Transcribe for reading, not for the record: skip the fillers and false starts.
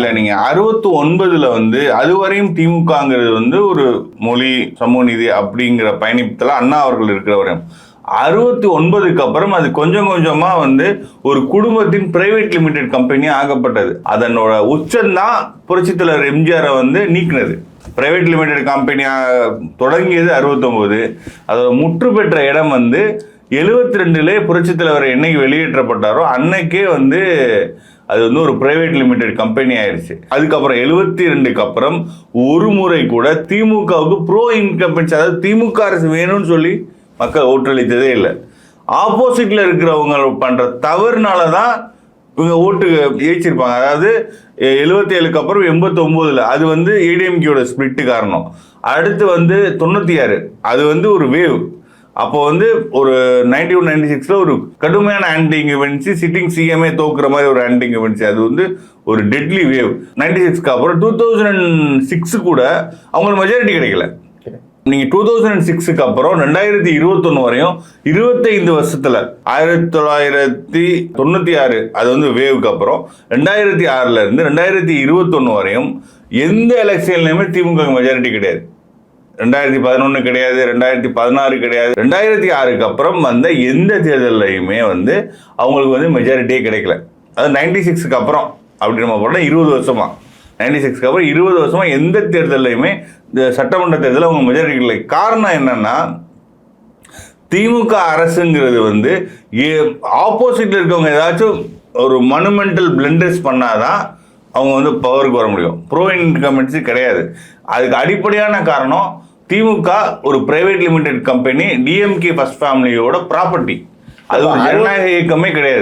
இல்ல நீங்க 69ல வந்து அதுவரையும் திமுகங்கிறது வந்து ஒரு மொழி சமூக நீதி அப்படிங்கிற பயணிப்புல அண்ணா அவர்கள் இருக்கிறவரையும் 69க்கு அப்புறம் அது கொஞ்சம் கொஞ்சமா வந்து ஒரு குடும்பத்தின் பிரைவேட் லிமிடெட் கம்பெனி ஆகப்பட்டது. அதனோட உச்சம்தான் புரட்சித் தலைவர் எம்ஜிஆரை வந்து நீக்கினது. பிரைவேட் லிமிடெட் கம்பெனியா தொடங்கியது 69. அதோட முற்று பெற்ற இடம் வந்து 72லே புரட்சித் தலைவர் என்னைக்கு வெளியேற்றப்பட்டாரோ அன்னைக்கே வந்து அது வந்து ஒரு பிரைவேட் லிமிடெட் கம்பெனி ஆயிடுச்சு. அதுக்கப்புறம் 72க்கு அப்புறம் ஒரு முறை கூட திமுகவுக்கு ப்ரோ இன்கம்பன்சி, அதாவது திமுக அரசு வேணும்னு சொல்லி மக்கள் ஓட்டளித்ததே இல்லை. ஆப்போசிட்ல இருக்கிறவங்க பண்ற தவறுனால தான் இவங்க ஓட்டு ஜெயிச்சிருப்பாங்க. அதாவது 77க்கு அப்புறம் 89ல் அது வந்து ஏடிஎம்கேயோட ஸ்பிளிட்டு காரணம். அடுத்து வந்து 96 அது வந்து ஒரு வேவ். அப்போ வந்து ஒரு 91-96ல ஒரு கடுமையான ஆன்டி இன்கம்பன்சி, சிட்டிங் சிஎம்ஏ தோக்குற மாதிரி ஒரு ஆன்டி இன்கம்பன்சி, அது வந்து ஒரு டெட்லி வேவ். 96க்கு அப்புறம் 2006 கூட அவங்களுக்கு மெஜாரிட்டி கிடைக்கல. நீங்க 2006க்கு அப்புறம் 2021 வரையும் 25 வருஷத்துல 1996 அது வந்து வேவுக்கு அப்புறம் 2006ல இருந்து 2021 வரையும் எந்த எலெக்ஷன்லயுமே திமுக மெஜாரிட்டி கிடையாது. 2011 கிடையாது, 2016 கிடையாது, 2006க்கு அப்புறம் வந்த எந்த தேர்தலையுமே வந்து அவங்களுக்கு வந்து மெஜாரிட்டியே கிடைக்கல. அது 96க்கு அப்புறம் அப்படி நம்ம போட்டோம் 20 வருஷமா, 96க்கு அப்புறம் 20 வருஷமா எந்த தேர்தலையுமே இந்த சட்டமன்ற தேர்தலில் அவங்க மெஜாரிட்டி இல்லை. காரணம் என்னன்னா திமுக அரசுங்கிறது வந்து ஆப்போசிட்ல இருக்கவங்க ஏதாச்சும் ஒரு மனுமெண்டல் பிளண்டர்ஸ் பண்ணாதான் அவங்க வந்து பவருக்கு வர முடியும். ப்ரோ இன்கம்பன்சி கிடையாது. அதுக்கு அடிப்படையான காரணம் திமுக ஒரு private limited company, DMK first ஃபேமிலியோட ப்ராப்பர்ட்டி. அது ஒரு ஜனநாயக இயக்கமே கிடையாது.